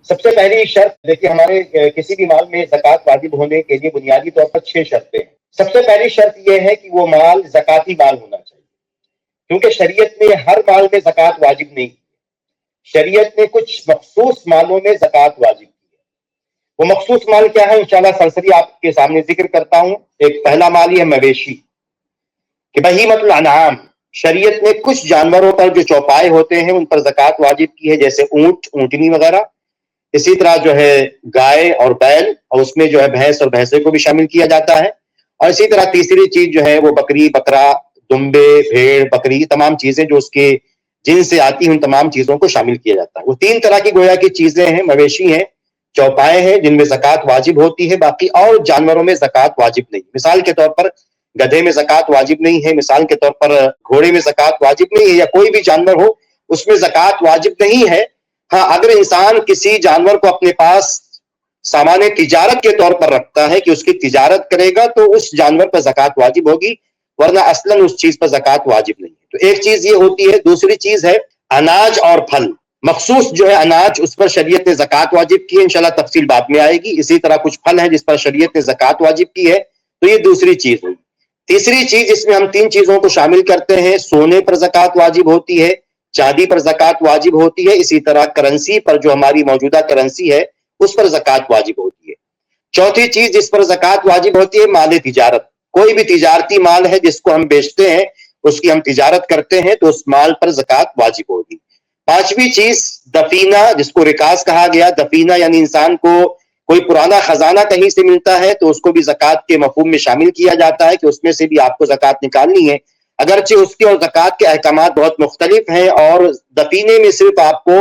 سب سے پہلی شرط دیکھیے، ہمارے کسی بھی مال میں زکوٰۃ واجب ہونے کے لیے بنیادی طور پر 6 شرطیں ہیں۔ سب سے پہلی شرط یہ ہے کہ وہ مال زکاتی مال ہونا چاہیے، کیونکہ شریعت میں ہر مال میں زکوٰۃ واجب نہیں ہے۔ شریعت نے کچھ مخصوص مالوں میں زکوٰۃ واجب کی ہے۔ وہ مخصوص مال کیا ہے؟ انشاءاللہ سلسلی آپ کے سامنے ذکر کرتا ہوں۔ ایک پہلا مال یہ مویشی کہ بہیمۃ الانعام، شریعت نے کچھ جانوروں پر جو چوپائے ہوتے ہیں ان پر زکوٰۃ واجب کی ہے، جیسے اونٹ، اونٹنی وغیرہ۔ اسی طرح جو ہے گائے اور بیل، اور اس میں جو ہے بھینس اور بھینسے کو بھی شامل کیا جاتا ہے۔ اور اسی طرح تیسری چیز جو ہے وہ بکری، بکرا، دمبے، بھیڑ، بکری، تمام چیزیں جو اس کے جن سے آتی ہیں ان تمام چیزوں کو شامل کیا جاتا ہے۔ وہ 3 طرح کی گویا کی چیزیں ہیں، مویشی ہیں، چوپائے ہیں جن میں زکوٰۃ واجب ہوتی ہے، باقی اور جانوروں میں زکوٰۃ واجب نہیں۔ مثال کے طور پر گدھے میں زکوٰۃ واجب نہیں ہے، مثال کے طور پر گھوڑے میں زکوٰۃ واجب نہیں ہے، یا کوئی بھی جانور ہو اس میں زکوٰۃ واجب نہیں ہے۔ ہاں، اگر انسان کسی جانور کو اپنے پاس سامان تجارت کے طور پر رکھتا ہے کہ اس کی تجارت کرے گا تو اس جانور پر زکوٰۃ واجب ہوگی، ورنہ اصلاً اس چیز پر زکوٰۃ واجب نہیں ہے۔ تو ایک چیز یہ ہوتی ہے۔ دوسری چیز ہے اناج اور پھل، مخصوص جو ہے اناج اس پر شریعت نے زکوٰۃ واجب کی ہے، انشاءاللہ تفصیل بعد میں آئے گی۔ اسی طرح کچھ پھل ہیں جس پر شریعت نے زکوٰۃ واجب کی ہے، تو یہ دوسری چیز ہوگی۔ تیسری چیز جس میں ہم 3 چیزوں کو شامل کرتے ہیں، سونے پر زکوٰۃ واجب ہوتی ہے، چاندی پر زکوٰۃ واجب ہوتی ہے، اسی طرح کرنسی پر، جو ہماری موجودہ کرنسی ہے اس پر زکوٰۃ واجب ہوتی ہے۔ چوتھی چیز جس پر زکوٰۃ واجب ہوتی ہے مال تجارت، کوئی بھی تجارتی مال ہے جس کو ہم بیچتے ہیں، اس کی ہم تجارت کرتے ہیں تو اس مال پر زکوٰۃ واجب ہوگی۔ پانچویں چیز دفینہ، جس کو رکاز کہا گیا، دفینہ یعنی انسان کو کوئی پرانا خزانہ کہیں سے ملتا ہے تو اس کو بھی زکوٰۃ کے مفہوم میں شامل کیا جاتا ہے کہ اس میں سے بھی آپ کو زکوٰۃ نکالنی ہے، اگرچہ اس کے اور زکوٰۃ کے احکامات بہت مختلف ہیں، اور دفینے میں صرف آپ کو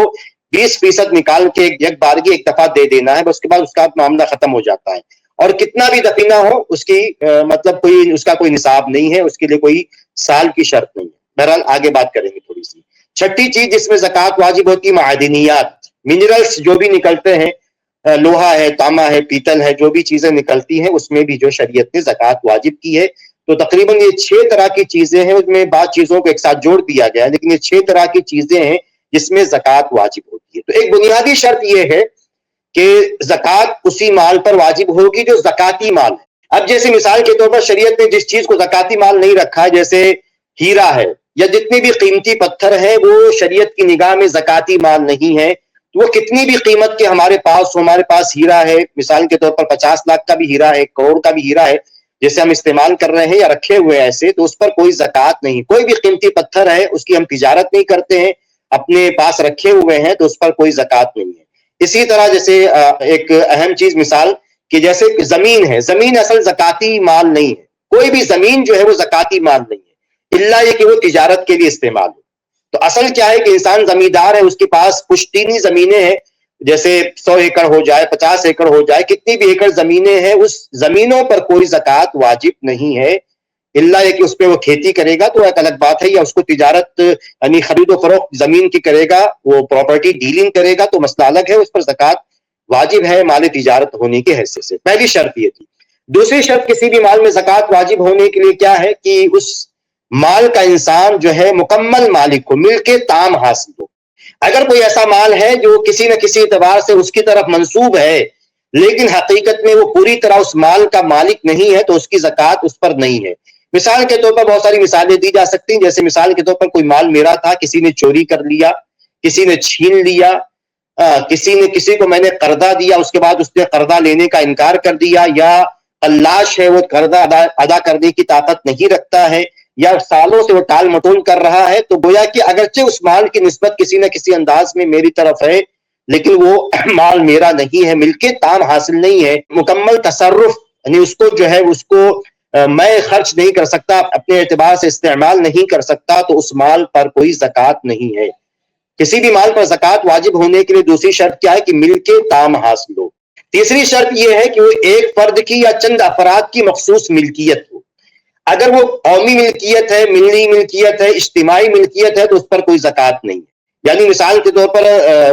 20% نکال کے ایک بارگی ایک دفعہ دے دینا ہے، بس اس کے بعد اس کا معاملہ ختم ہو جاتا ہے۔ اور کتنا بھی دفینہ ہو اس کی مطلب کوئی اس کا کوئی نصاب نہیں ہے، اس کے لیے کوئی سال کی شرط نہیں ہے۔ بہرحال آگے بات کریں گے تھوڑی سی۔ چھٹی چیز جس میں زکوٰۃ واجب ہوتی ہے معدنیات، منرلز جو بھی نکلتے ہیں، لوہا ہے، تانبا ہے، پیتل ہے، جو بھی چیزیں نکلتی ہیں اس میں بھی جو شریعت نے زکوٰۃ واجب کی ہے۔ تو تقریباً یہ 6 طرح کی چیزیں ہیں، اس میں بعض چیزوں کو ایک ساتھ جوڑ دیا گیا ہے، لیکن یہ 6 طرح کی چیزیں ہیں جس میں زکوٰۃ واجب ہوتی ہے۔ تو ایک بنیادی شرط یہ ہے کہ زکوٰۃ اسی مال پر واجب ہوگی جو زکاتی مال ہے۔ اب جیسے مثال کے طور پر شریعت نے جس چیز کو زکاتی مال نہیں رکھا ہے، جیسے ہیرا ہے یا جتنے بھی قیمتی پتھر ہیں، وہ شریعت کی نگاہ میں زکاتی مال نہیں ہے، تو وہ کتنی بھی قیمت کے ہمارے پاس ہیرا ہے، مثال کے طور پر 50 لاکھ کا بھی ہیرا ہے، 1 کروڑ کا بھی ہیرا ہے، جیسے ہم استعمال کر رہے ہیں یا رکھے ہوئے ایسے، تو اس پر کوئی زکوٰۃ نہیں۔ کوئی بھی قیمتی پتھر ہے، اس کی ہم تجارت نہیں کرتے ہیں، اپنے پاس رکھے ہوئے ہیں، تو اس پر کوئی زکوٰۃ نہیں ہے۔ اسی طرح جیسے ایک اہم چیز مثال کہ جیسے زمین ہے، زمین اصل زکاتی مال نہیں ہے، کوئی بھی زمین جو ہے وہ زکاتی مال نہیں ہے، الا یہ کہ وہ تجارت کے لیے استعمال ہو۔ تو اصل کیا ہے کہ انسان زمیندار ہے، اس کے پاس پشتینی زمینیں ہیں، جیسے 100 ایکڑ ہو جائے، 50 ایکڑ ہو جائے، کتنی بھی ایکڑ زمینیں ہیں، اس زمینوں پر کوئی زکوٰۃ واجب نہیں ہے، الا یہ کہ اس پہ وہ کھیتی کرے گا تو ایک الگ بات ہے، یا اس کو تجارت یعنی خرید و فروخت زمین کی کرے گا، وہ پراپرٹی ڈیلنگ کرے گا تو مسئلہ الگ ہے، اس پر زکوٰۃ واجب ہے مال تجارت ہونے کے حیثیت سے۔ پہلی شرط یہ تھی۔ دوسری شرط کسی بھی مال میں زکوٰۃ واجب ہونے کے لیے کیا ہے کہ اس مال کا انسان جو ہے مکمل مالک ہو، ملک تام حاصل ہو۔ اگر کوئی ایسا مال ہے جو کسی نہ کسی اعتبار سے اس کی طرف منسوب ہے لیکن حقیقت میں وہ پوری طرح اس مال کا مالک نہیں ہے تو اس کی زکوٰۃ اس پر نہیں ہے۔ مثال کے طور پر بہت ساری مثالیں دی جا سکتی ہیں، جیسے مثال کے طور پر کوئی مال میرا تھا، کسی نے چوری کر لیا، کسی نے چھین لیا، کسی کو میں نے قرضہ دیا، اس کے بعد اس نے قرضہ لینے کا انکار کر دیا، یا قلاش ہے وہ قرضہ ادا کرنے کی طاقت نہیں رکھتا ہے، یا سالوں سے وہ ٹال مٹول کر رہا ہے، تو گویا کہ اگرچہ اس مال کی نسبت کسی نہ کسی انداز میں میری طرف ہے لیکن وہ مال میرا نہیں ہے، ملکیت تام حاصل نہیں ہے، مکمل تصرف یعنی اس کو جو ہے اس کو میں خرچ نہیں کر سکتا، اپنے اعتبار سے استعمال نہیں کر سکتا، تو اس مال پر کوئی زکوٰۃ نہیں ہے۔ کسی بھی مال پر زکوٰۃ واجب ہونے کے لیے دوسری شرط کیا ہے کہ ملکیت تام حاصل ہو۔ تیسری شرط یہ ہے کہ وہ ایک فرد کی یا چند افراد کی مخصوص ملکیت ہو۔ اگر وہ قومی ملکیت ہے، ملی ملکیت ہے، اجتماعی ملکیت ہے تو اس پر کوئی زکوٰۃ نہیں ہے۔ یعنی مثال کے طور پر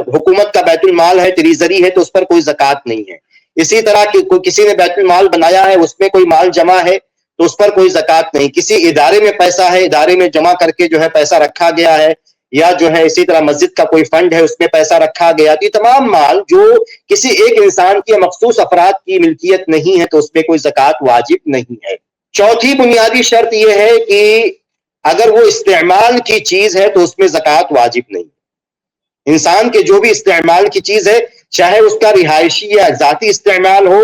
حکومت کا بیت المال ہے، ٹریزری ہے، تو اس پر کوئی زکوٰۃ نہیں ہے۔ اسی طرح کسی نے بیت المال بنایا ہے، اس میں کوئی مال جمع ہے تو اس پر کوئی زکوٰۃ نہیں۔ کسی ادارے میں پیسہ ہے، ادارے میں جمع کر کے جو ہے پیسہ رکھا گیا ہے، یا جو ہے اسی طرح مسجد کا کوئی فنڈ ہے اس میں پیسہ رکھا گیا، تو یہ تمام مال جو کسی ایک انسان کی مخصوص افراد کی ملکیت نہیں ہے تو اس میں کوئی زکوٰۃ واجب نہیں ہے۔ چوتھی بنیادی شرط یہ ہے کہ اگر وہ استعمال کی چیز ہے تو اس میں زکوٰۃ واجب نہیں۔ انسان کے جو بھی استعمال کی چیز ہے، چاہے اس کا رہائشی یا ذاتی استعمال ہو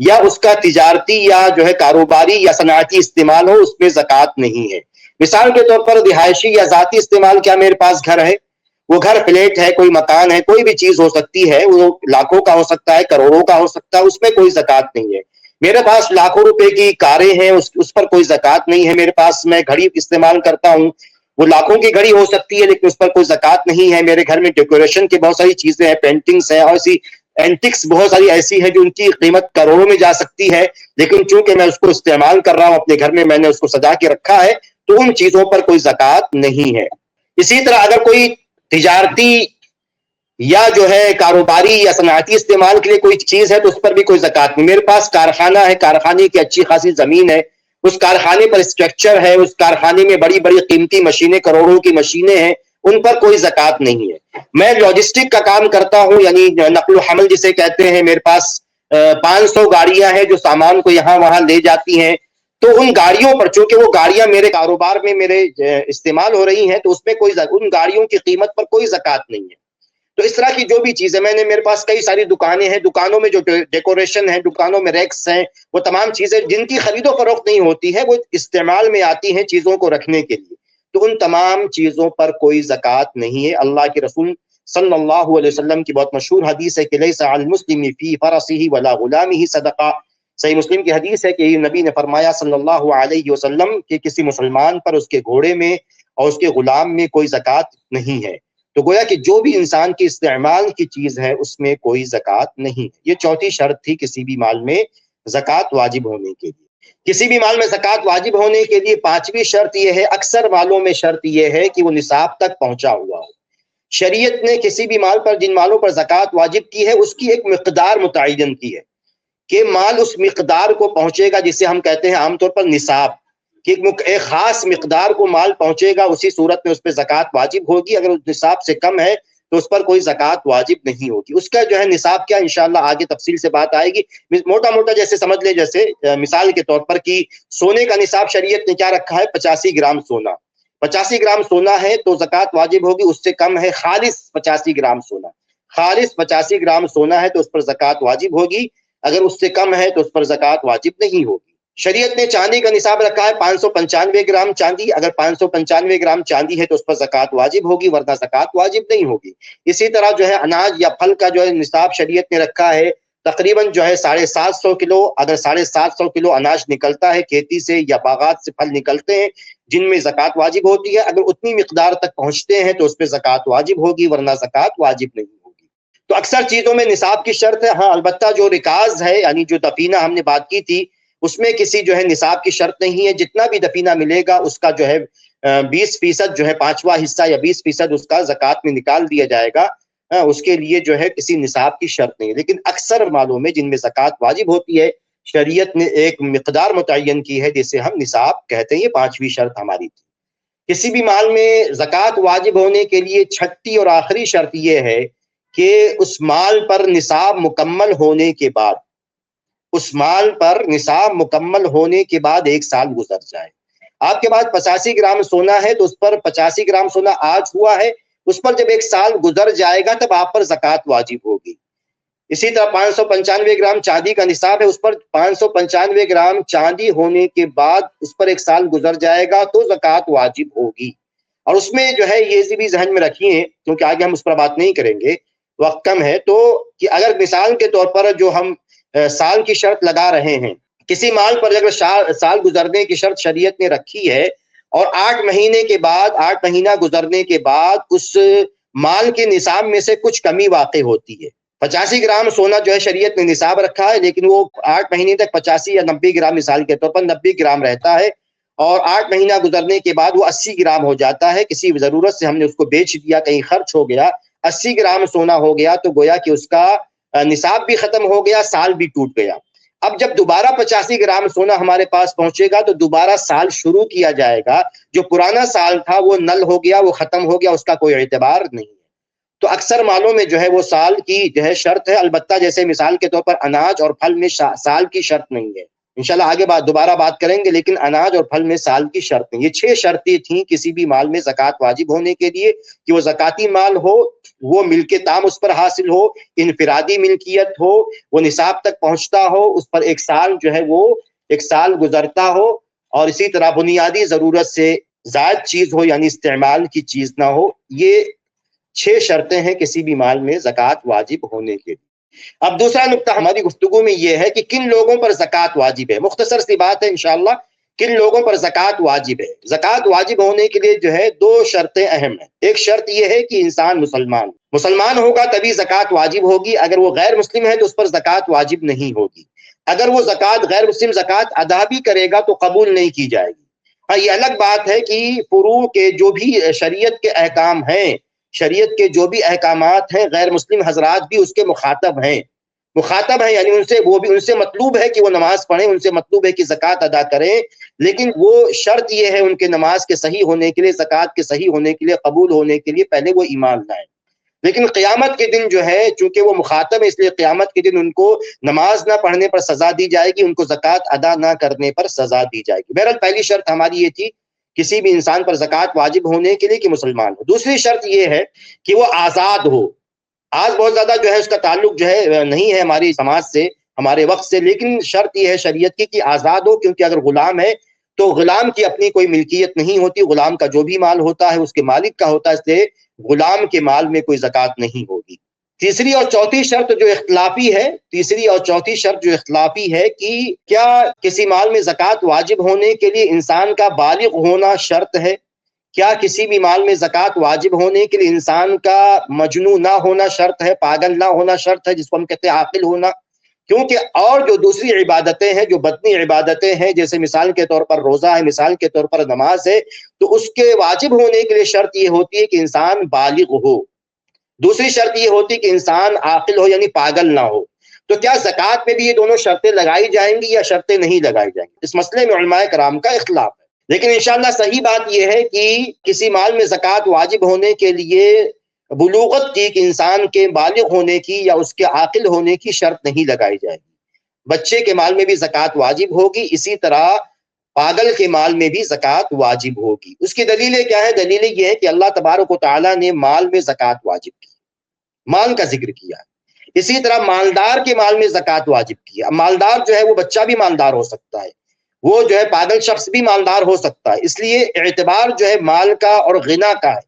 یا اس کا تجارتی یا جو ہے کاروباری یا صنعتی استعمال ہو، اس میں زکوٰۃ نہیں ہے۔ مثال کے طور پر رہائشی یا ذاتی استعمال، کیا میرے پاس گھر ہے، وہ گھر فلیٹ ہے، کوئی مکان ہے، کوئی بھی چیز ہو سکتی ہے، وہ لاکھوں کا ہو سکتا ہے، کروڑوں کا ہو سکتا ہے، اس میں کوئی زکوٰۃ نہیں ہے۔ میرے پاس لاکھوں روپے کی کاریں ہیں، اس پر کوئی زکوٰۃ نہیں ہے۔ میرے پاس میں گھڑی استعمال کرتا ہوں، وہ لاکھوں کی گھڑی ہو سکتی ہے لیکن اس پر کوئی زکوٰۃ نہیں ہے۔ میرے گھر میں ڈیکوریشن کی بہت ساری چیزیں ہیں، پینٹنگز ہیں، اور ایسی اینٹکس بہت ساری ایسی ہیں جو ان کی قیمت کروڑوں میں جا سکتی ہے، لیکن چونکہ میں اس کو استعمال کر رہا ہوں اپنے گھر میں نے اس کو سجا کے رکھا ہے، تو ان چیزوں پر کوئی زکوٰۃ نہیں ہے۔ اسی طرح اگر کوئی تجارتی یا جو ہے کاروباری یا صنعتی استعمال کے لیے کوئی چیز ہے تو اس پر بھی کوئی زکوٰۃ نہیں۔ میرے پاس کارخانہ ہے، کارخانے کی اچھی خاصی زمین ہے، اس کارخانے پر اسٹرکچر ہے، اس کارخانے میں بڑی بڑی قیمتی مشینیں، کروڑوں کی مشینیں ہیں، ان پر کوئی زکوٰۃ نہیں ہے۔ میں لاجسٹک کا کام کرتا ہوں، یعنی نقل و حمل جسے کہتے ہیں، میرے پاس 500 گاڑیاں ہیں جو سامان کو یہاں وہاں لے جاتی ہیں، تو ان گاڑیوں پر چونکہ وہ گاڑیاں میرے کاروبار میں میرے استعمال ہو رہی ہیں تو اس میں ان گاڑیوں کی قیمت پر کوئی زکوٰۃ نہیں ہے۔ تو اس طرح کی جو بھی چیزیں میرے پاس کئی ساری دکانیں ہیں، دکانوں میں جو ڈیکوریشن ہے، دکانوں میں ریکس ہیں، وہ تمام چیزیں جن کی خرید و فروخت نہیں ہوتی ہے، وہ استعمال میں آتی ہیں چیزوں کو رکھنے کے لیے، تو ان تمام چیزوں پر کوئی زکوٰۃ نہیں ہے۔ اللہ کے رسول صلی اللہ علیہ وسلم کی بہت مشہور حدیث ہے کہ لیس علی المسلم فی فرسہ ولا غلامہ صدقہ، صحیح مسلم کی حدیث ہے کہ نبی نے فرمایا صلی اللہ علیہ وسلم کہ کسی مسلمان پر اس کے گھوڑے میں اور اس کے غلام میں کوئی زکوٰۃ نہیں ہے۔ تو گویا کہ جو بھی انسان کی استعمال کی چیز ہے اس میں کوئی زکوٰۃ نہیں۔ یہ چوتھی شرط تھی کسی بھی مال میں زکوٰۃ واجب ہونے کے لیے۔ کسی بھی مال میں زکوٰۃ واجب ہونے کے لیے پانچویں شرط یہ ہے، اکثر مالوں میں شرط یہ ہے کہ وہ نصاب تک پہنچا ہوا ہو۔ شریعت نے کسی بھی مال پر، جن مالوں پر زکوٰۃ واجب کی ہے، اس کی ایک مقدار متعین کی ہے کہ مال اس مقدار کو پہنچے گا جسے ہم کہتے ہیں عام طور پر نصاب، کہ ایک خاص مقدار کو مال پہنچے گا، اسی صورت میں اس پہ زکوٰۃ واجب ہوگی۔ اگر اس نصاب سے کم ہے تو اس پر کوئی زکوٰۃ واجب نہیں ہوگی۔ اس کا جو ہے نصاب کیا، انشاءاللہ آگے تفصیل سے بات آئے گی۔ موٹا موٹا جیسے سمجھ لیں، جیسے مثال کے طور پر کہ سونے کا نصاب شریعت نے کیا رکھا ہے، 85 گرام سونا۔ 85 گرام سونا ہے تو زکوٰۃ واجب ہوگی، اس سے کم ہے خالص 85 گرام سونا، خالص 85 گرام سونا ہے تو اس پر زکوٰۃ واجب ہوگی، اگر اس سے کم ہے تو اس پر زکوٰۃ واجب نہیں ہوگی۔ شریعت نے چاندی کا نصاب رکھا ہے 595 گرام چاندی، اگر 595 گرام چاندی ہے تو اس پر زکوٰۃ واجب ہوگی، ورنہ زکوٰۃ واجب نہیں ہوگی۔ اسی طرح جو ہے اناج یا پھل کا جو ہے نصاب شریعت نے رکھا ہے تقریباً جو ہے 750 کلو، اگر 750 کلو اناج نکلتا ہے کھیتی سے یا باغات سے پھل نکلتے ہیں جن میں زکوٰۃ واجب ہوتی ہے، اگر اتنی مقدار تک پہنچتے ہیں تو اس پہ زکوٰۃ واجب ہوگی، ورنہ زکوٰۃ واجب نہیں ہوگی۔ تو اکثر چیزوں میں نصاب کی شرط ہے، ہاں البتہ جو رکاز ہے، یعنی جو دفینہ ہم نے بات کی تھی، اس میں کسی جو ہے نصاب کی شرط نہیں ہے، جتنا بھی دفینہ ملے گا اس کا جو ہے 20% جو ہے 5واں حصہ یا 20% اس کا زکوٰۃ میں نکال دیا جائے گا، اس کے لیے جو ہے کسی نصاب کی شرط نہیں ہے۔ لیکن اکثر مالوں میں جن میں زکوٰۃ واجب ہوتی ہے، شریعت نے ایک مقدار متعین کی ہے جسے ہم نصاب کہتے ہیں، یہ 5ویں شرط ہماری تھی۔ کسی بھی مال میں زکوٰۃ واجب ہونے کے لیے چھٹی اور آخری شرط یہ ہے کہ اس مال پر نصاب مکمل ہونے کے بعد، اس مال پر نصاب مکمل ہونے کے بعد 1 سال گزر جائے۔ آپ کے پاس 85 گرام سونا ہے تو اس پر 85 گرام سونا آج ہوا ہے، اس پر جب 1 سال گزر جائے گا تب آپ پر زکوٰۃ واجب ہوگی۔ اسی طرح 595 گرام چاندی کا نصاب ہے، اس پر 595 گرام چاندی ہونے کے بعد اس پر 1 سال گزر جائے گا تو زکوٰۃ واجب ہوگی۔ اور اس میں جو ہے یہ بھی ذہن میں رکھیے، کیونکہ آگے ہم اس پر بات نہیں کریں گے، وقت کم ہے، تو کہ اگر مثال کے طور پر جو ہم سال کی شرط لگا رہے ہیں، کسی مال پر اگر سال گزرنے کی شرط شریعت نے رکھی ہے اور 8 مہینے کے بعد، 8 مہینہ گزرنے کے بعد اس مال کے نصاب میں سے کچھ کمی واقع ہوتی ہے، 85 گرام سونا جو ہے شریعت نے نصاب رکھا ہے لیکن وہ 8 مہینے تک 85 یا 90 گرام، مثال کے طور پر 90 گرام رہتا ہے، اور 8 مہینہ گزرنے کے بعد وہ 80 گرام ہو جاتا ہے، کسی ضرورت سے ہم نے اس کو بیچ دیا، کہیں خرچ ہو گیا، 80 گرام سونا ہو گیا، تو گویا کہ اس کا نصاب بھی ختم ہو گیا، سال بھی ٹوٹ گیا۔ اب جب دوبارہ 85 گرام سونا ہمارے پاس پہنچے گا تو دوبارہ سال شروع کیا جائے گا، جو پرانا سال تھا وہ نل ہو گیا، وہ ختم ہو گیا، اس کا کوئی اعتبار نہیں ہے۔ تو اکثر مالوں میں جو ہے وہ سال کی جو ہے شرط ہے، البتہ جیسے مثال کے طور پر اناج اور پھل میں سال کی شرط نہیں ہے، انشاءاللہ آگے دوبارہ بات کریں گے، لیکن اناج اور پھل میں سال کی شرط نہیں۔ یہ 6 شرطیں تھیں کسی بھی مال میں زکوٰۃ واجب ہونے کے لیے، کہ وہ زکاتی مال ہو، وہ ملک تام اس پر حاصل ہو، انفرادی ملکیت ہو، وہ نصاب تک پہنچتا ہو، اس پر ایک سال جو ہے وہ ایک سال گزرتا ہو، اور اسی طرح بنیادی ضرورت سے زائد چیز ہو، یعنی استعمال کی چیز نہ ہو۔ یہ 6 شرطیں ہیں کسی بھی مال میں زکوٰۃ واجب ہونے کے لیے۔ اب دوسرا نقطہ ہماری گفتگو میں یہ ہے کہ کن لوگوں پر زکوٰۃ واجب ہے۔ مختصر سی بات ہے انشاءاللہ، کن لوگوں پر زکوٰۃ واجب ہے۔ زکوٰۃ واجب ہونے کے لیے جو ہے 2 شرطیں اہم ہیں۔ ایک شرط یہ ہے کہ انسان مسلمان ہوگا تبھی زکوٰۃ واجب ہوگی، اگر وہ غیر مسلم ہے تو اس پر زکوٰۃ واجب نہیں ہوگی۔ اگر وہ غیر مسلم زکوٰۃ ادا بھی کرے گا تو قبول نہیں کی جائے گی۔ ہاں، یہ الگ بات ہے کہ فروع کے جو بھی شریعت کے احکام ہیں، شریعت کے جو بھی احکامات ہیں، غیر مسلم حضرات بھی اس کے مخاطب ہیں، یعنی ان سے مطلوب ہے کہ وہ نماز پڑھیں، ان سے مطلوب ہے کہ زکوٰۃ ادا کریں، لیکن وہ شرط یہ ہے ان کے نماز کے صحیح ہونے کے لیے، زکوٰۃ کے صحیح ہونے کے لیے، قبول ہونے کے لیے پہلے وہ ایمان لائیں۔ لیکن قیامت کے دن جو ہے چونکہ وہ مخاطب ہے، اس لیے قیامت کے دن ان کو نماز نہ پڑھنے پر سزا دی جائے گی، ان کو زکوٰۃ ادا نہ کرنے پر سزا دی جائے گی۔ بہرحال پہلی شرط ہماری یہ تھی کسی بھی انسان پر زکوٰۃ واجب ہونے کے لیے کہ مسلمان ہو۔ دوسری شرط یہ ہے کہ وہ آزاد ہو۔ آج بہت زیادہ جو ہے اس کا تعلق جو ہے نہیں ہے ہماری سماج سے، ہمارے وقت سے، لیکن شرط یہ ہے شریعت کی کہ آزاد ہو، کیونکہ اگر غلام ہے تو غلام کی اپنی کوئی ملکیت نہیں ہوتی، غلام کا جو بھی مال ہوتا ہے اس کے مالک کا ہوتا ہے، اس لیے غلام کے مال میں کوئی زکوٰۃ نہیں ہوگی۔ تیسری اور چوتھی شرط جو اختلافی ہے کہ کیا کسی مال میں زکوٰۃ واجب ہونے کے لیے انسان کا بالغ ہونا شرط ہے؟ کیا کسی بھی مال میں زکوٰۃ واجب ہونے کے لیے انسان کا مجنون نہ ہونا شرط ہے، پاگل نہ ہونا شرط ہے، جس کو ہم کہتے ہیں عاقل ہونا؟ کیونکہ اور جو دوسری عبادتیں ہیں، جو بدنی عبادتیں ہیں، جیسے مثال کے طور پر روزہ ہے، مثال کے طور پر نماز ہے، تو اس کے واجب ہونے کے لیے شرط یہ ہوتی ہے کہ انسان بالغ ہو، دوسری شرط یہ ہوتی ہے کہ انسان عاقل ہو، یعنی پاگل نہ ہو۔ تو کیا زکوٰۃ میں بھی یہ دونوں شرطیں لگائی جائیں گی یا شرطیں نہیں لگائی جائیں گی؟ اس مسئلے میں علماء کرام کا اختلاف ہے، لیکن انشاءاللہ صحیح بات یہ ہے کہ کسی مال میں زکوٰۃ واجب ہونے کے لیے بلوغت کی، کہ انسان کے بالغ ہونے کی یا اس کے عاقل ہونے کی شرط نہیں لگائی جائے گی۔ بچے کے مال میں بھی زکوٰۃ واجب ہوگی، اسی طرح پاگل کے مال میں بھی زکوٰۃ واجب ہوگی۔ اس کی دلیلیں کیا ہے؟ دلیلیں یہ ہے کہ اللہ تبارک و تعالیٰ نے مال میں زکوٰۃ واجب کی، مال کا ذکر کیا، اسی طرح مالدار کے مال میں زکوٰۃ واجب کیا۔ مالدار جو ہے وہ بچہ بھی مالدار ہو سکتا ہے، وہ جو ہے پاگل شخص بھی مالدار ہو سکتا ہے، اس لیے اعتبار جو ہے مال کا اور غنا کا ہے۔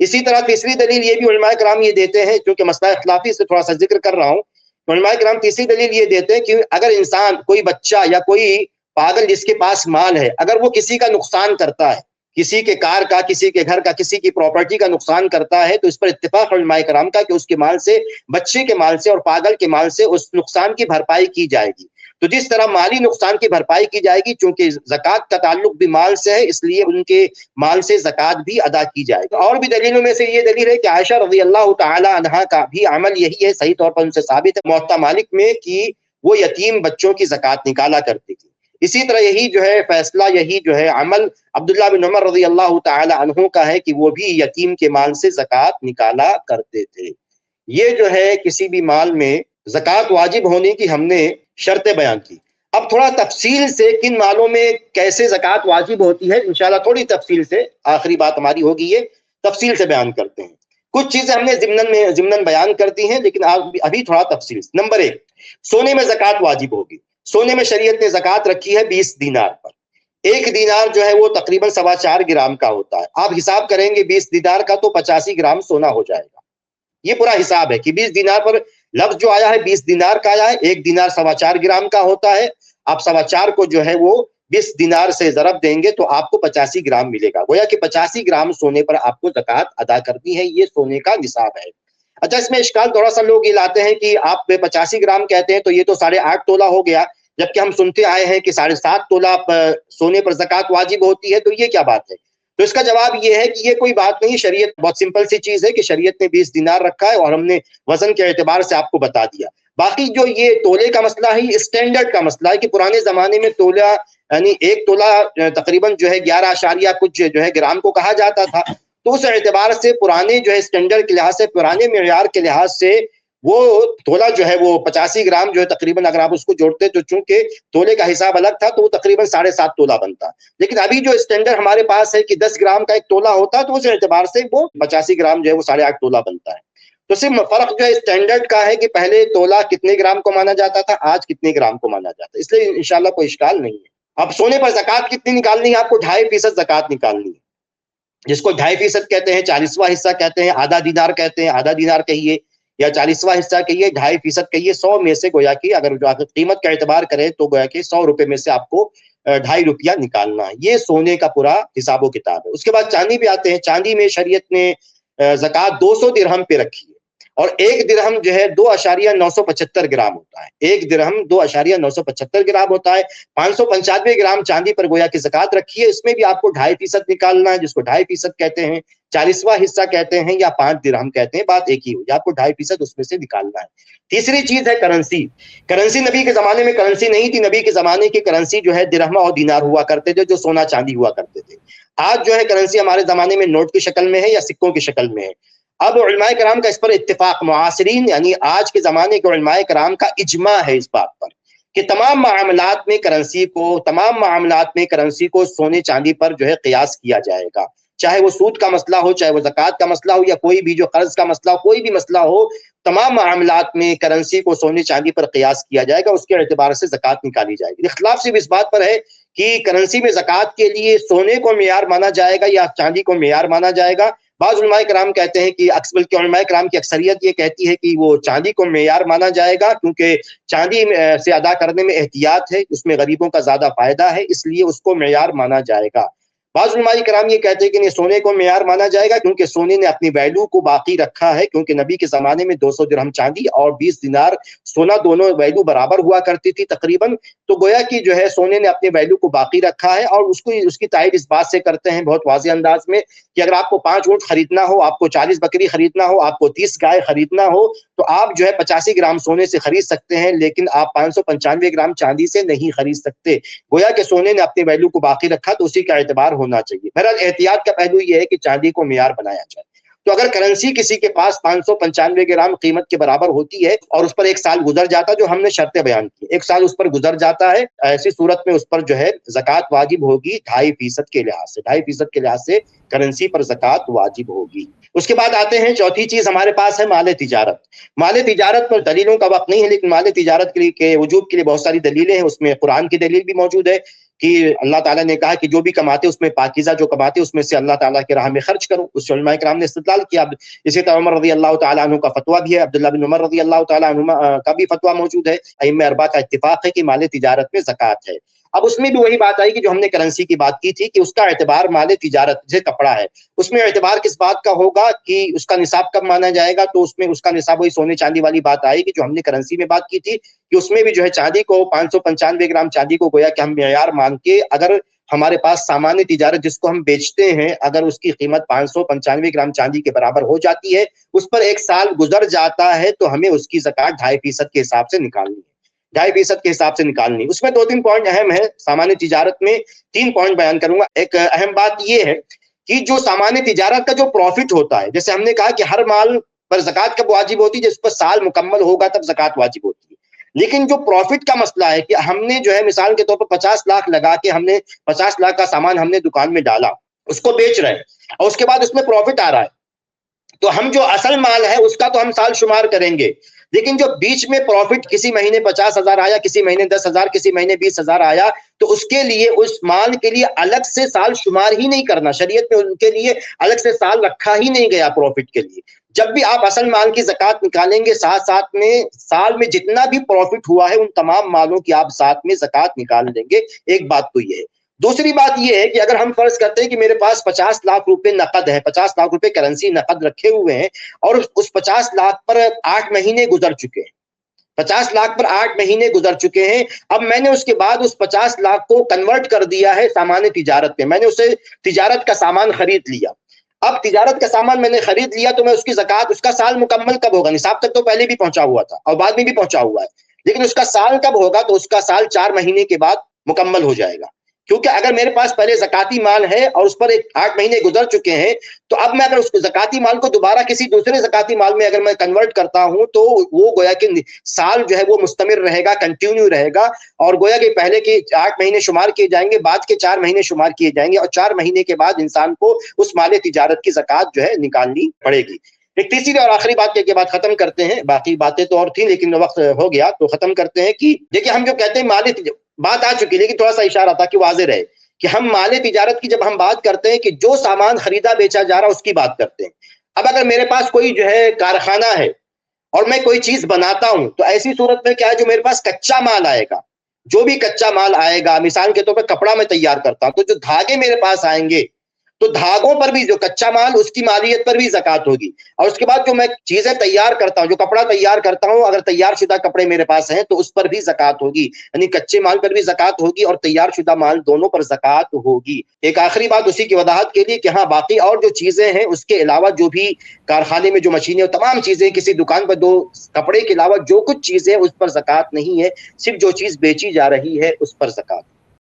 اسی طرح تیسری دلیل یہ بھی علماء کرام یہ دیتے ہیں، کیونکہ مسئلہ اختلافی سے تھوڑا سا ذکر کر رہا ہوں، تو علماء کرام تیسری دلیل یہ دیتے ہیں کہ اگر انسان، کوئی بچہ یا کوئی پاگل جس کے پاس مال ہے، اگر وہ کسی کا نقصان کرتا ہے، کسی کے کار کا، کسی کے گھر کا، کسی کی پراپرٹی کا نقصان کرتا ہے، تو اس پر اتفاق علماء کرام کا کہ اس کے مال سے، بچے کے مال سے اور پاگل کے مال سے اس نقصان کی بھرپائی کی جائے گی۔ تو جس طرح مالی نقصان کی بھرپائی کی جائے گی، چونکہ زکوٰۃ کا تعلق بھی مال سے ہے، اس لیے ان کے مال سے زکوٰۃ بھی ادا کی جائے گی۔ اور بھی دلیلوں میں سے یہ دلیل ہے کہ عائشہ رضی اللہ تعالی عنہا کا بھی عمل یہی ہے، صحیح طور پر ان سے ثابت ہے موطا مالک میں، کہ وہ یتیم بچوں کی زکوٰۃ نکالا کرتی تھی۔ اسی طرح یہی جو ہے فیصلہ، یہی جو ہے عمل عبداللہ بن عمر رضی اللہ تعالی عنہ کا ہے کہ وہ بھی یتیم کے مال سے زکوٰۃ نکالا کرتے تھے۔ یہ جو ہے کسی بھی مال میں زکوٰۃ واجب ہونے کی ہم نے شرطیں بیان کی۔ اب تھوڑا تفصیل سے کن مالوں میں کیسے زکوٰۃ واجب ہوتی ہے، انشاءاللہ تھوڑی تفصیل سے، آخری بات ہماری ہوگی یہ، تفصیل سے بیان کرتے ہیں۔ کچھ چیزیں ہم نے ضمناً بیان کرتی ہیں، لیکن ابھی تھوڑا تفصیل سے۔ نمبر 1، سونے میں زکوٰۃ واجب ہوگی۔ سونے میں شریعت نے زکوٰۃ رکھی ہے 20 دینار پر۔ ایک دینار جو ہے وہ تقریباً 4.25 گرام کا ہوتا ہے۔ آپ حساب کریں گے 20 دینار کا تو 85 گرام سونا ہو جائے گا۔ یہ پورا حساب ہے کہ 20 دینار پر لفظ جو آیا ہے 20 دینار کا آیا ہے، ایک دینار 4.25 گرام کا ہوتا ہے۔ آپ 4.25 کو جو ہے وہ 20 دینار سے ضرب دیں گے تو آپ کو 85 گرام ملے گا، گویا کہ 85 گرام سونے پر آپ کو زکوٰۃ ادا کرنی ہے۔ یہ سونے کا نصاب ہے۔ اچھا، اس میں اشکال تھوڑا سا لوگ یہ لاتے ہیں کہ آپ 85 گرام کہتے ہیں تو یہ تو 8.5 تولہ ہو گیا، جبکہ ہم سنتے آئے ہیں کہ 7.5 تولہ سونے پر زکوٰۃ واجب ہوتی ہے، تو یہ کیا بات ہے؟ تو اس کا جواب یہ ہے کہ یہ کوئی بات نہیں، شریعت بہت سمپل سی چیز ہے کہ شریعت نے 20 دینار رکھا ہے اور ہم نے وزن کے اعتبار سے آپ کو بتا دیا۔ باقی جو یہ تولے کا مسئلہ ہے، اسٹینڈرڈ کا مسئلہ ہے کہ پرانے زمانے میں تولہ یعنی ایک تولہ تقریباً جو ہے 11 کچھ جو ہے گرام کو کہا جاتا تھا، تو اس اعتبار سے پرانے جو ہے اسٹینڈرڈ کے لحاظ سے، پرانے معیار کے لحاظ سے وہ تولہ جو ہے وہ 85 گرام جو ہے تقریباً اگر آپ اس کو جوڑتے تو چونکہ تولے کا حساب الگ تھا تو وہ تقریباً 7.5 تولہ بنتا. لیکن ابھی جو اسٹینڈرڈ ہمارے پاس ہے کہ 10 گرام کا ایک تولہ ہوتا تو اس اعتبار سے وہ 85 گرام جو ہے وہ 8.5 تولہ بنتا ہے. تو صرف فرق جو ہے اسٹینڈرڈ کا ہے کہ پہلے تولہ کتنے گرام کو مانا جاتا تھا، آج کتنے گرام کو مانا جاتا ہے. اس لیے انشاءاللہ کوئی اشکال نہیں ہے. اب سونے پر زکوٰۃ کتنی نکالنی ہے؟ آپ کو 2.5% زکوٰۃ نکالنی ہے، جس کو 2.5% کہتے ہیں، 40واں حصہ کہتے ہیں، آدھا دینار کہتے ہیں، آدھا دینار کہیے یا 40واں حصہ کہیے، 2.5% کہیے. 100 میں سے گویا کہ اگر جو قیمت کا اعتبار کریں تو گویا کہ 100 روپے میں سے آپ کو 2.5 روپیہ نکالنا ہے. یہ سونے کا پورا حساب و کتاب ہے. اس کے بعد چاندی پہ آتے ہیں. چاندی میں شریعت نے زکوٰۃ 200 درہم پہ رکھی ہے، اور ایک درہم جو ہے 2.975 گرام ہوتا ہے. ایک درہم 2.975 گرام ہوتا ہے. 595 گرام چاندی پر گویا کہ زکوٰۃ رکھی ہے. اس میں بھی آپ کو 2.5% نکالنا ہے، جس کو 2.5% کہتے ہیں، 40واں حصہ کہتے ہیں یا 5 درہم کہتے ہیں، بات ایک ہی ہوئی. آپ کو 2.5% اس میں سے نکالنا ہے. تیسری چیز ہے کرنسی. کرنسی نبی کے زمانے میں کرنسی نہیں تھی. نبی کے زمانے کی کرنسی جو ہے درہم اور دینار ہوا کرتے تھے، جو سونا چاندی ہوا کرتے تھے. آج جو ہے کرنسی ہمارے زمانے میں نوٹ کی شکل میں ہے یا سکوں کی شکل میں ہے. اب علماء کرام کا اس پر اتفاق، معاصرین یعنی آج کے زمانے کے علماء کرام کا اجماع ہے اس بات پر کہ تمام معاملات میں کرنسی کو سونے چاندی پر جو ہے قیاس کیا جائے گا. چاہے وہ سود کا مسئلہ ہو، چاہے وہ زکوٰۃ کا مسئلہ ہو، یا کوئی بھی جو قرض کا مسئلہ ہو، کوئی بھی مسئلہ ہو، تمام معاملات میں کرنسی کو سونے چاندی پر قیاس کیا جائے گا. اس کے اعتبار سے زکوٰۃ نکالی جائے گی. اختلاف صرف اس بات پر ہے کہ کرنسی میں زکوٰۃ کے لیے سونے کو معیار مانا جائے گا یا چاندی کو معیار مانا جائے گا. بعض علماء کرام کہتے ہیں کہ بلکہ علماء کرام کی اکثریت یہ کہتی ہے کہ وہ چاندی کو معیار مانا جائے گا، کیونکہ چاندی سے ادا کرنے میں احتیاط ہے، اس میں غریبوں کا زیادہ فائدہ ہے، اس لیے اس کو معیار مانا جائے گا. بعض علماء کرام یہ کہتے ہیں کہ نہیں، سونے کو معیار مانا جائے گا، کیونکہ سونے نے اپنی ویلیو کو باقی رکھا ہے. کیونکہ نبی کے زمانے میں 200 درہم چاندی اور 20 دینار سونا دونوں ویلیو برابر ہوا کرتی تھی تقریباً. تو گویا کہ جو ہے سونے نے اپنے ویلیو کو باقی رکھا ہے، اور اس کی تائید اس بات سے کرتے ہیں بہت واضح انداز میں کہ اگر آپ کو 5 اونٹ خریدنا ہو، آپ کو 40 بکری خریدنا ہو، آپ کو 30 گائے خریدنا ہو، تو آپ جو ہے 85 گرام سونے سے خرید سکتے ہیں، لیکن آپ 595 گرام چاندی سے نہیں خرید سکتے. گویا کہ سونے نے اپنے ویلیو کو باقی رکھا تو اسی کا اعتبار ہونا چاہیے. بہرحال احتیاط کا پہلو یہ ہے کہ چاندی کو معیار بنایا جائے. تو اگر کرنسی کسی کے پاس 595 گرام قیمت کے برابر ہوتی ہے اور اس پر ایک سال گزر جاتا، جو ہم نے شرطیں بیان کی، ایک سال اس پر گزر جاتا ہے، ایسی صورت میں اس پر جو ہے زکوٰۃ واجب ہوگی 2.5% کے لحاظ سے. 2.5% کے لحاظ سے کرنسی پر زکوٰۃ واجب ہوگی. اس کے بعد آتے ہیں چوتھی چیز ہمارے پاس ہے مال تجارت. مال تجارت پر دلیلوں کا وقت نہیں ہے، لیکن مال تجارت کے وجوب کے لیے بہت ساری دلیلیں ہیں. اس میں قرآن کی دلیل بھی موجود ہے کہ اللہ تعالیٰ نے کہا کہ جو بھی کماتے اس میں پاکیزہ جو کماتے اس میں سے اللہ تعالیٰ کی راہ میں خرچ کرو. اس سے علماء کرام نے استدلال کیا. اسی طرح عمر رضی اللہ تعالیٰ عنہ کا فتویٰ بھی ہے، عبداللہ بن عمر رضی اللہ تعالیٰ عنہ کا بھی فتویٰ موجود ہے. ائمہ اربعہ کا اتفاق ہے کہ مال تجارت میں زکوٰۃ ہے. اب اس میں بھی وہی بات آئی کہ جو ہم نے کرنسی کی بات کی تھی کہ اس کا اعتبار مال تجارت سے کپڑا ہے. اس میں اعتبار کس بات کا ہوگا کہ اس کا نصاب کب مانا جائے گا؟ تو اس میں اس کا نصاب وہی سونے چاندی والی بات آئی کہ جو ہم نے کرنسی میں بات کی تھی کہ اس میں بھی جو ہے چاندی کو 595 گرام چاندی کو گویا کہ ہم معیار مان کے اگر ہمارے پاس سامان تجارت جس کو ہم بیچتے ہیں اگر اس کی قیمت 595 گرام چاندی کے برابر ہو جاتی ہے، اس پر ایک سال گزر جاتا ہے، تو ہمیں اس کی زکوٰۃ 2.5% کے حساب سے نکالنی ہے. 2.5% کے حساب سے نکالنی. اس میں 2-3 پوائنٹ اہم ہے. سامان تجارت میں 3 پوائنٹ بیان کروں گا. ایک اہم بات یہ ہے کہ جو سامان تجارت کا جو پروفٹ ہوتا ہے، جیسے ہم نے کہا کہ ہر مال پر زکوٰۃ کب واجب ہوتی ہے؟ جس پر سال مکمل ہوگا تب زکوٰۃ واجب ہوتی ہے. لیکن جو پروفٹ کا مسئلہ ہے کہ ہم نے جو ہے مثال کے طور پر 50 لاکھ لگا کے ہم نے 50 لاکھ کا سامان ہم نے دکان میں ڈالا، اس کو بیچ رہے ہیں اور اس کے بعد اس میں پروفٹ آ رہا ہے، تو ہم جو اصل مال ہے اس کا تو ہم سال شمار کریں گے، لیکن جو بیچ میں پروفٹ کسی مہینے 50,000 آیا، کسی مہینے 10,000، کسی مہینے 20,000 آیا، تو اس کے لیے اس مال کے لیے الگ سے سال شمار ہی نہیں کرنا. شریعت میں ان کے لیے الگ سے سال رکھا ہی نہیں گیا پروفٹ کے لیے. جب بھی آپ اصل مال کی زکوٰۃ نکالیں گے، ساتھ ساتھ میں سال میں جتنا بھی پروفٹ ہوا ہے ان تمام مالوں کی آپ ساتھ میں زکوٰۃ نکال دیں گے. ایک بات تو یہ ہے. دوسری بات یہ ہے کہ اگر ہم فرض کرتے ہیں کہ میرے پاس 50 لاکھ روپے نقد ہے، 50 لاکھ روپے کرنسی نقد رکھے ہوئے ہیں، اور اس 50 لاکھ پر 8 مہینے گزر چکے ہیں، 50 لاکھ پر 8 مہینے گزر چکے ہیں. اب میں نے اس کے بعد اس 50 لاکھ کو کنورٹ کر دیا ہے سامان تجارت میں، میں نے اسے تجارت کا سامان خرید لیا. اب تجارت کا سامان میں نے خرید لیا تو میں اس کی زکات، اس کا سال مکمل کب ہوگا؟ نصاب تک تو پہلے بھی پہنچا ہوا تھا اور بعد میں بھی پہنچا ہوا ہے، لیکن اس کا سال کب ہوگا؟ تو اس کا سال 4 مہینے کے بعد مکمل ہو جائے گا، کیونکہ اگر میرے پاس پہلے زکاتی مال ہے اور اس پر 8 مہینے گزر چکے ہیں، تو اب میں اگر اس زکاتی مال کو دوبارہ کسی دوسرے زکاتی مال میں اگر میں کنورٹ کرتا ہوں تو وہ گویا کہ سال جو ہے وہ مستمر رہے گا، کنٹینیو رہے گا، اور گویا کہ پہلے کے 8 مہینے شمار کیے جائیں گے، بعد کے 4 مہینے شمار کیے جائیں گے، اور 4 مہینے کے بعد انسان کو اس مال تجارت کی زکات جو ہے نکالنی پڑے گی۔ ایک تیسری اور آخری بات کے بعد ختم کرتے ہیں، باقی باتیں تو اور تھیں لیکن وقت ہو گیا تو ختم کرتے ہیں کہ دیکھیں ہم جو کہتے ہیں مال بات آ چکی، لیکن تھوڑا سا اشارہ تھا کہ واضح رہے کہ ہم مال تجارت کی جب ہم بات کرتے ہیں کہ جو سامان خریدا بیچا جا رہا اس کی بات کرتے ہیں۔ اب اگر میرے پاس کوئی جو ہے کارخانہ ہے اور میں کوئی چیز بناتا ہوں تو ایسی صورت میں کیا ہے، جو میرے پاس کچا مال آئے گا، جو بھی کچا مال آئے گا، مثال کے طور پر کپڑا میں تیار کرتا ہوں تو جو دھاگے میرے پاس آئیں گے تو دھاگوں پر بھی جو کچا مال اس کی مالیت پر بھی زکات ہوگی، اور اس کے بعد جو میں چیزیں تیار کرتا ہوں، جو کپڑا تیار کرتا ہوں، اگر تیار شدہ کپڑے میرے پاس ہیں تو اس پر بھی زکات ہوگی، یعنی کچے مال پر بھی زکات ہوگی اور تیار شدہ مال دونوں پر زکات ہوگی۔ ایک آخری بات اسی کی وضاحت کے لیے کہ ہاں باقی اور جو چیزیں ہیں اس کے علاوہ جو بھی کارخانے میں جو مشینیں اور تمام چیزیں، کسی دکان پر دو کپڑے کے علاوہ جو کچھ چیزیں اس پر زکات نہیں ہے، صرف جو چیز بیچی جا رہی ہے اس پر زکات۔